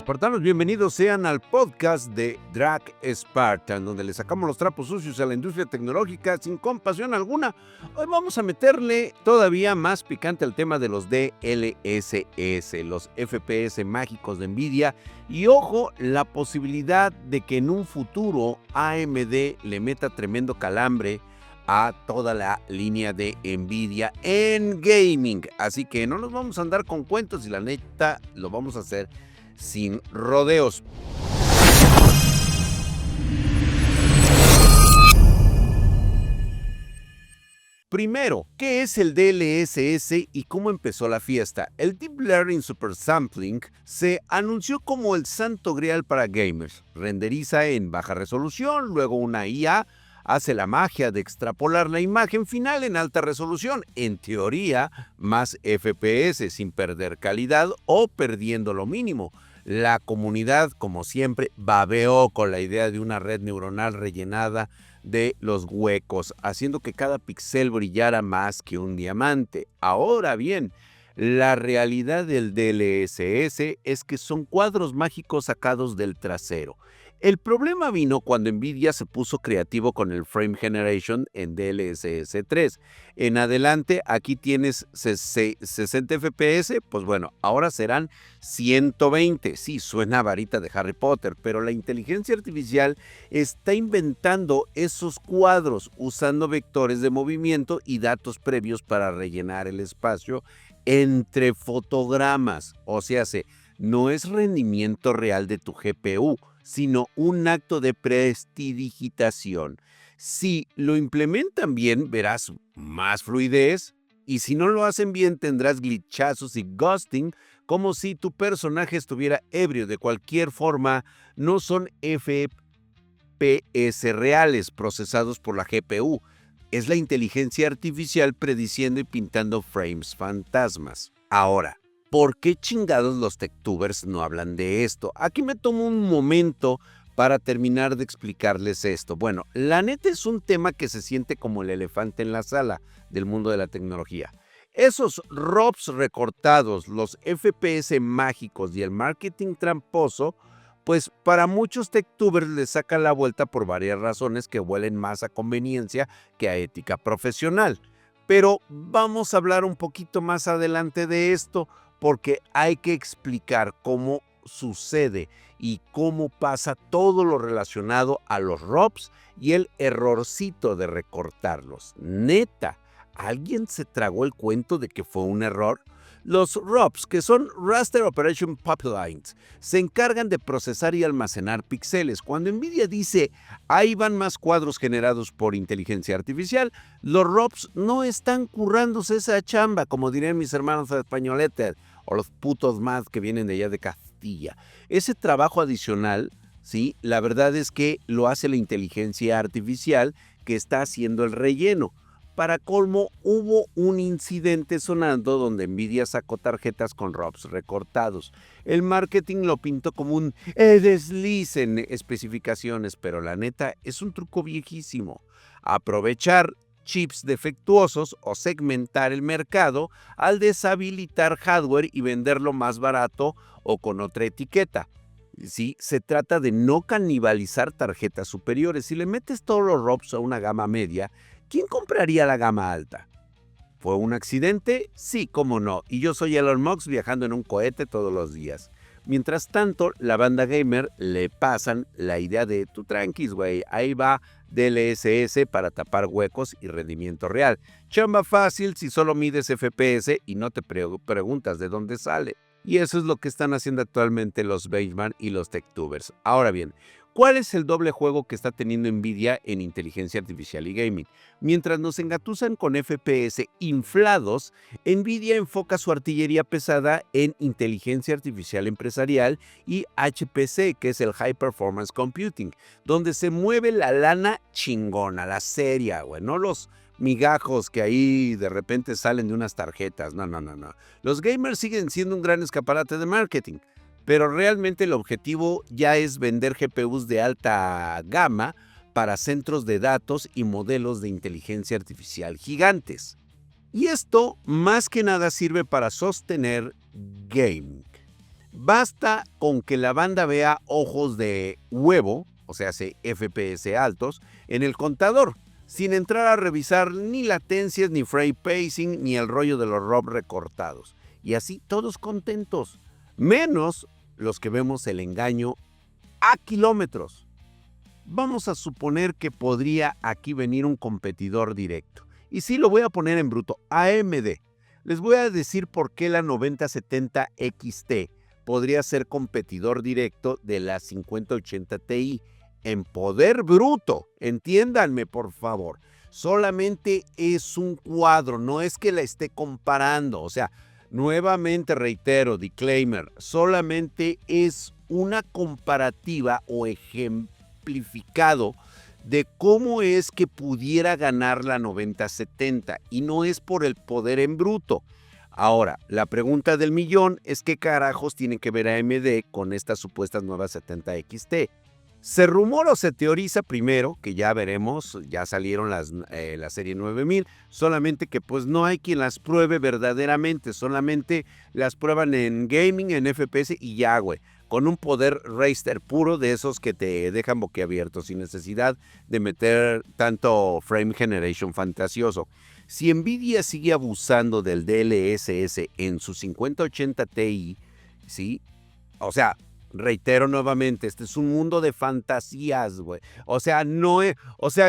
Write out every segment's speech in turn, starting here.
Espartanos, bienvenidos sean al podcast de Drag Spartan, donde le sacamos los trapos sucios a la industria tecnológica sin compasión alguna. Hoy vamos a meterle todavía más picante al tema de los DLSS, los FPS mágicos de Nvidia. Y ojo, la posibilidad de que en un futuro AMD le meta tremendo calambre a toda la línea de Nvidia en gaming. Así que no nos vamos a andar con cuentos y la neta lo vamos a hacer sin rodeos. Primero, ¿qué es el DLSS y cómo empezó la fiesta? El Deep Learning Super Sampling se anunció como el santo grial para gamers. Renderiza en baja resolución, luego una IA hace la magia de extrapolar la imagen final en alta resolución, en teoría más FPS sin perder calidad o perdiendo lo mínimo. La comunidad, como siempre, babeó con la idea de una red neuronal rellenada de los huecos, haciendo que cada píxel brillara más que un diamante. Ahora bien, la realidad del DLSS es que son cuadros mágicos sacados del trasero. El problema vino cuando Nvidia se puso creativo con el Frame Generation en DLSS 3. En adelante, aquí tienes 60 FPS, pues bueno, ahora serán 120. Sí, suena varita de Harry Potter, pero la inteligencia artificial está inventando esos cuadros usando vectores de movimiento y datos previos para rellenar el espacio entre fotogramas. O sea, no es rendimiento real de tu GPU, sino un acto de prestidigitación. Si lo implementan bien, verás más fluidez, y si no lo hacen bien, tendrás glitchazos y ghosting, como si tu personaje estuviera ebrio. De cualquier forma, no son FPS reales procesados por la GPU. Es la inteligencia artificial prediciendo y pintando frames fantasmas. Ahora, ¿por qué chingados los techtubers no hablan de esto? Aquí me tomo un momento para terminar de explicarles esto. Bueno, la neta es un tema que se siente como el elefante en la sala del mundo de la tecnología. Esos ROPs recortados, los FPS mágicos y el marketing tramposo, pues para muchos techtubers les sacan la vuelta por varias razones que huelen más a conveniencia que a ética profesional. Pero vamos a hablar un poquito más adelante de esto, porque hay que explicar cómo sucede y cómo pasa todo lo relacionado a los ROPs y el errorcito de recortarlos. Neta, ¿alguien se tragó el cuento de que fue un error? Los ROPs, que son Raster Operation Pipelines, se encargan de procesar y almacenar píxeles. Cuando Nvidia dice, ahí van más cuadros generados por inteligencia artificial, los ROPs no están currándose esa chamba, como dirían mis hermanos españoletes, o los putos más que vienen de allá de Castilla. Ese trabajo adicional, sí, la verdad es que lo hace la inteligencia artificial que está haciendo el relleno. Para colmo, hubo un incidente sonando donde Nvidia sacó tarjetas con ROPs recortados. El marketing lo pintó como un desliz en especificaciones, pero la neta es un truco viejísimo. Aprovechar chips defectuosos o segmentar el mercado al deshabilitar hardware y venderlo más barato o con otra etiqueta. Sí, se trata de no canibalizar tarjetas superiores. Si le metes todos los ROPs a una gama media, ¿quién compraría la gama alta? ¿Fue un accidente? Sí, cómo no. Y yo soy Elon Musk viajando en un cohete todos los días. Mientras tanto, la banda gamer le pasan la idea de tu tranquis, güey. Ahí va DLSS para tapar huecos y rendimiento real. Chamba fácil si solo mides FPS y no te preguntas de dónde sale. Y eso es lo que están haciendo actualmente los benchmark y los techtubers. Ahora bien, ¿cuál es el doble juego que está teniendo Nvidia en inteligencia artificial y gaming? Mientras nos engatusan con FPS inflados, Nvidia enfoca su artillería pesada en inteligencia artificial empresarial y HPC, que es el High Performance Computing, donde se mueve la lana chingona, la seria, güey, no los migajos que ahí de repente salen de unas tarjetas. No. Los gamers siguen siendo un gran escaparate de marketing, pero realmente el objetivo ya es vender GPUs de alta gama para centros de datos y modelos de inteligencia artificial gigantes. Y esto más que nada sirve para sostener gaming. Basta con que la banda vea ojos de huevo, o sea, FPS altos, en el contador, sin entrar a revisar ni latencias, ni frame pacing, ni el rollo de los RAW recortados. Y así todos contentos, menos los que vemos el engaño a kilómetros. Vamos a suponer que podría aquí venir un competidor directo. Y sí, lo voy a poner en bruto, AMD. Les voy a decir por qué la 9070 XT podría ser competidor directo de la 5080 Ti. En poder bruto, entiéndanme por favor, solamente es un cuadro, no es que la esté comparando. O sea, nuevamente reitero, disclaimer, solamente es una comparativa o ejemplificado de cómo es que pudiera ganar la 9070 y no es por el poder en bruto. Ahora, la pregunta del millón es qué carajos tiene que ver AMD con estas supuestas nuevas 70 XT. Se rumora o se teoriza primero, que ya veremos, ya salieron la serie 9000, solamente que pues no hay quien las pruebe verdaderamente, solamente las prueban en gaming, en FPS y ya, güey, con un poder raster puro de esos que te dejan boquiabierto, sin necesidad de meter tanto frame generation fantasioso. Si Nvidia sigue abusando del DLSS en su 5080 Ti, ¿sí? O sea, reitero nuevamente, este es un mundo de fantasías, güey. O sea,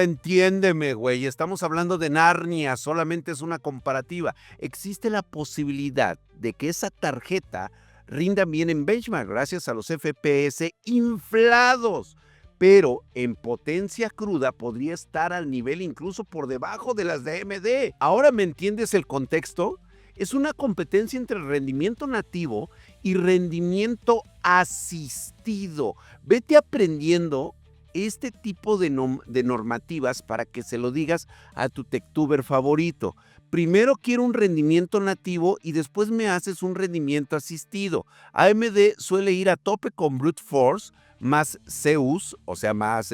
entiéndeme, güey, estamos hablando de Narnia, solamente es una comparativa. Existe la posibilidad de que esa tarjeta rinda bien en benchmark gracias a los FPS inflados, pero en potencia cruda podría estar al nivel incluso por debajo de las de AMD. ¿Ahora me entiendes el contexto? Es una competencia entre rendimiento nativo y rendimiento asistido. Vete aprendiendo este tipo de normativas para que se lo digas a tu techtuber favorito. Primero quiero un rendimiento nativo y después me haces un rendimiento asistido. AMD suele ir a tope con brute force, más CUs, o sea, más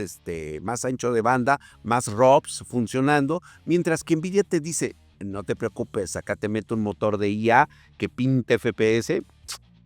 ancho de banda, más ROPs funcionando, mientras que Nvidia te dice, no te preocupes, acá te meto un motor de IA que pinte FPS.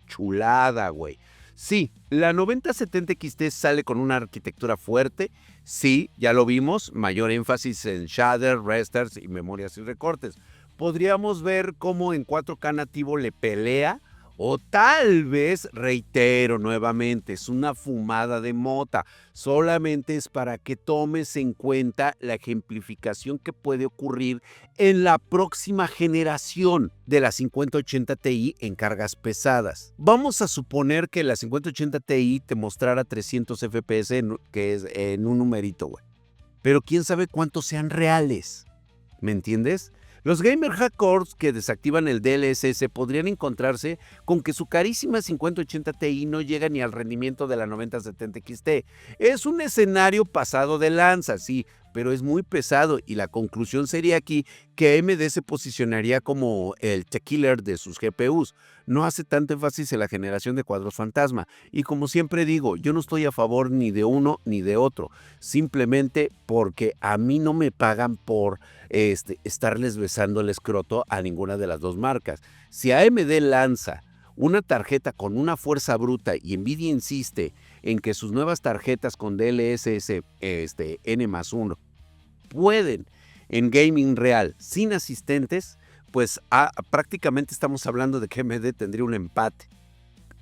Chulada, güey. Sí, la 9070 XT sale con una arquitectura fuerte. Sí, ya lo vimos, mayor énfasis en shader, rasters y memorias y recortes. Podríamos ver cómo en 4K nativo le pelea. O tal vez, reitero nuevamente, es una fumada de mota. Solamente es para que tomes en cuenta la ejemplificación que puede ocurrir en la próxima generación de la 5080 Ti en cargas pesadas. Vamos a suponer que la 5080 Ti te mostrara 300 FPS, que es en un numerito, güey. Pero quién sabe cuántos sean reales. ¿Me entiendes? Los gamer hardcore que desactivan el DLSS podrían encontrarse con que su carísima 5080 Ti no llega ni al rendimiento de la 9070 XT. Es un escenario pasado de lanza, sí, pero es muy pesado y la conclusión sería aquí que AMD se posicionaría como el tech killer de sus GPUs. No hace tanto énfasis en la generación de cuadros fantasma y como siempre digo, yo no estoy a favor ni de uno ni de otro, simplemente porque a mí no me pagan por estarles besando el escroto a ninguna de las dos marcas. Si AMD lanza una tarjeta con una fuerza bruta y Nvidia insiste en que sus nuevas tarjetas con DLSS N+1 pueden en gaming real sin asistentes, pues prácticamente estamos hablando de que AMD tendría un empate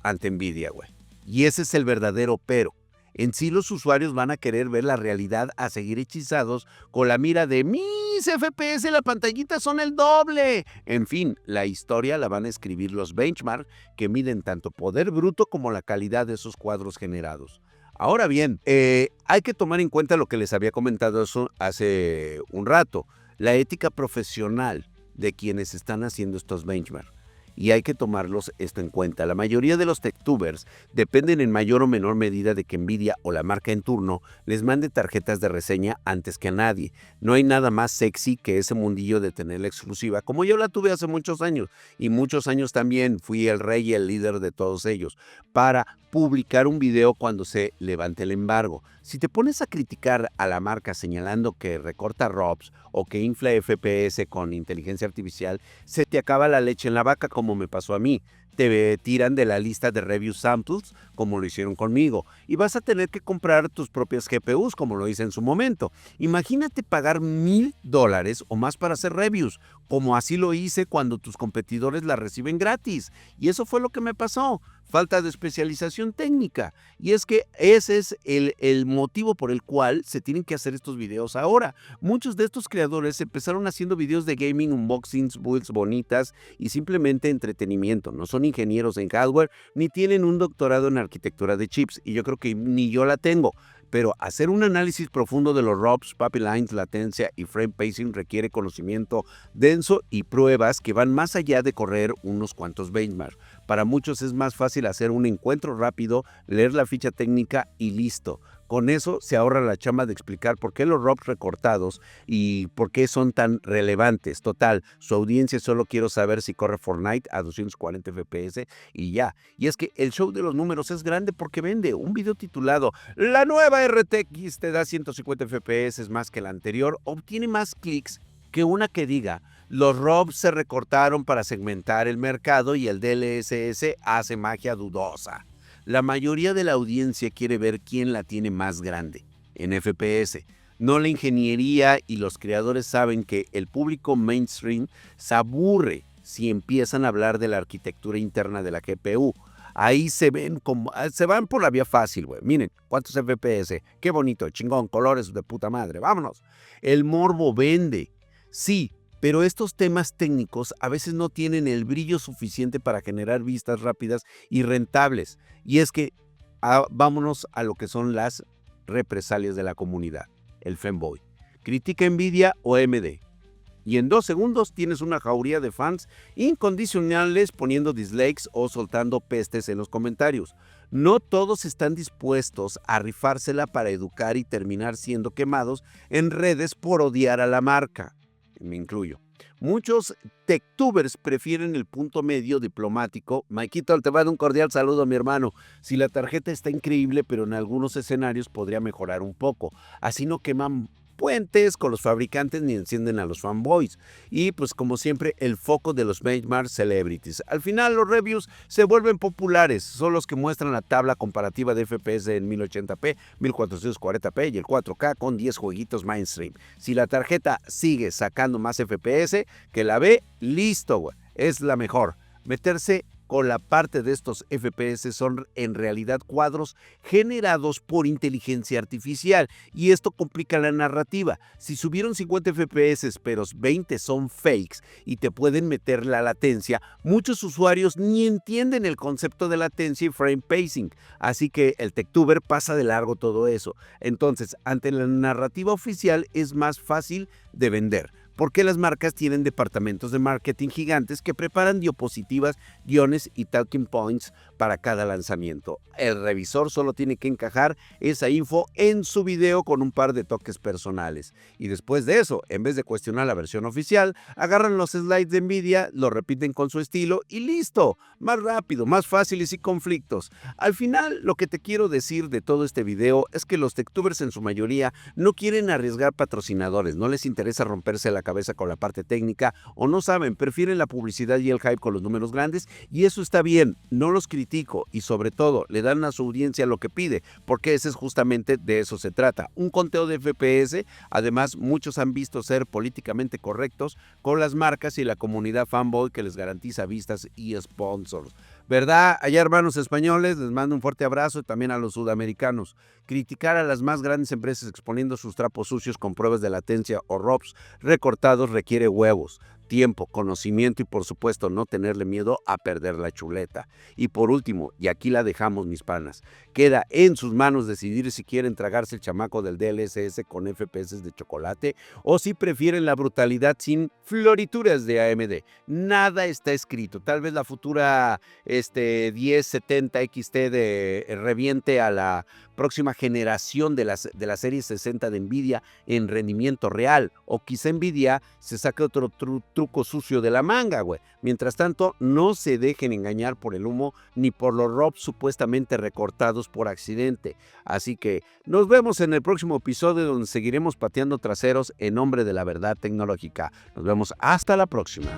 ante Nvidia, güey. Y ese es el verdadero pero. En sí los usuarios van a querer ver la realidad a seguir hechizados con la mira de mis FPS en la pantallita son el doble. En fin, la historia la van a escribir los benchmarks que miden tanto poder bruto como la calidad de esos cuadros generados. Ahora bien, hay que tomar en cuenta lo que les había comentado eso hace un rato, la ética profesional de quienes están haciendo estos benchmarks. Y hay que tomarlos esto en cuenta. La mayoría de los techtubers dependen en mayor o menor medida de que Nvidia o la marca en turno les mande tarjetas de reseña antes que a nadie. No hay nada más sexy que ese mundillo de tener la exclusiva, como yo la tuve hace muchos años. Y muchos años también fui el rey y el líder de todos ellos, para publicar un video cuando se levante el embargo. Si te pones a criticar a la marca señalando que recorta ROPs o que infla FPS con inteligencia artificial, se te acaba la leche en la vaca como me pasó a mí. te tiran de la lista de review samples, como lo hicieron conmigo, y vas a tener que comprar tus propias GPUs, como lo hice en su momento. Imagínate pagar $1,000 o más para hacer reviews, como así lo hice cuando tus competidores la reciben gratis. Y eso fue lo que me pasó. Falta de especialización técnica. Y es que ese es el motivo por el cual se tienen que hacer estos videos ahora. Muchos de estos creadores empezaron haciendo videos de gaming, unboxings, builds bonitas y simplemente entretenimiento. No son ingenieros en hardware ni tienen un doctorado en arquitectura de chips. Y yo creo que ni yo la tengo. Pero hacer un análisis profundo de los ROPs, pipelines, latencia y frame pacing requiere conocimiento denso y pruebas que van más allá de correr unos cuantos benchmarks. Para muchos es más fácil hacer un encuentro rápido, leer la ficha técnica y listo. Con eso se ahorra la chamba de explicar por qué los ROPs recortados y por qué son tan relevantes. Total, su audiencia solo quiere saber si corre Fortnite a 240 FPS y ya. Y es que el show de los números es grande porque vende. Un video titulado "La nueva RTX te da 150 FPS más que la anterior" obtiene más clics que una que diga "Los ROPs se recortaron para segmentar el mercado y el DLSS hace magia dudosa". La mayoría de la audiencia quiere ver quién la tiene más grande, en FPS. No la ingeniería, y los creadores saben que el público mainstream se aburre si empiezan a hablar de la arquitectura interna de la GPU. Ahí se van por la vía fácil, güey. Miren, ¿cuántos FPS? Qué bonito, chingón, colores de puta madre, vámonos. El morbo vende, sí, pero estos temas técnicos a veces no tienen el brillo suficiente para generar vistas rápidas y rentables. Y es que vámonos a lo que son las represalias de la comunidad, el fanboy. Critica Nvidia o AMD. Y en 2 segundos tienes una jauría de fans incondicionales poniendo dislikes o soltando pestes en los comentarios. No todos están dispuestos a rifársela para educar y terminar siendo quemados en redes por odiar a la marca. Me incluyo. Muchos techtubers prefieren el punto medio diplomático. Maikito, te mando un cordial saludo, mi hermano. Si la tarjeta está increíble, pero en algunos escenarios podría mejorar un poco. Así no queman puentes con los fabricantes ni encienden a los fanboys. Y pues como siempre, el foco de los benchmark celebrities. Al final los reviews se vuelven populares. Son los que muestran la tabla comparativa de FPS en 1080p, 1440p y el 4K con 10 jueguitos mainstream. Si la tarjeta sigue sacando más FPS que la ve, listo, güey. Es la mejor. Meterse con la parte de estos FPS son en realidad cuadros generados por inteligencia artificial y esto complica la narrativa. Si subieron 50 FPS pero 20 son fakes y te pueden meter la latencia, muchos usuarios ni entienden el concepto de latencia y frame pacing, así que el techtuber pasa de largo todo eso. Entonces, ante la narrativa oficial es más fácil de vender, porque las marcas tienen departamentos de marketing gigantes que preparan diapositivas, guiones y talking points para cada lanzamiento. El revisor solo tiene que encajar esa info en su video con un par de toques personales. Y después de eso, en vez de cuestionar la versión oficial, agarran los slides de Nvidia, lo repiten con su estilo y listo. Más rápido, más fácil y sin conflictos. Al final, lo que te quiero decir de todo este video es que los techtubers en su mayoría no quieren arriesgar patrocinadores, no les interesa romperse la cabeza con la parte técnica o no saben, prefieren la publicidad y el hype con los números grandes y eso está bien, no los critico y sobre todo le dan a su audiencia lo que pide, porque ese es justamente de eso se trata, un conteo de FPS. Además, muchos han visto ser políticamente correctos con las marcas y la comunidad fanboy que les garantiza vistas y sponsors. ¿Verdad? Allá, hermanos españoles, les mando un fuerte abrazo y también a los sudamericanos. Criticar a las más grandes empresas exponiendo sus trapos sucios con pruebas de latencia o ROPs recortados requiere huevos, tiempo, conocimiento y por supuesto no tenerle miedo a perder la chuleta. Y por último, y aquí la dejamos mis panas, queda en sus manos decidir si quieren tragarse el chamaco del DLSS con FPS de chocolate o si prefieren la brutalidad sin florituras de AMD. Nada está escrito, tal vez la futura 1070 XT reviente a la próxima generación de la serie 60 de Nvidia en rendimiento real, o quizá Nvidia se saque otro truco sucio de la manga, güey. Mientras tanto, no se dejen engañar por el humo ni por los ROPs supuestamente recortados por accidente. Así que nos vemos en el próximo episodio donde seguiremos pateando traseros en nombre de la verdad tecnológica. Nos vemos hasta la próxima.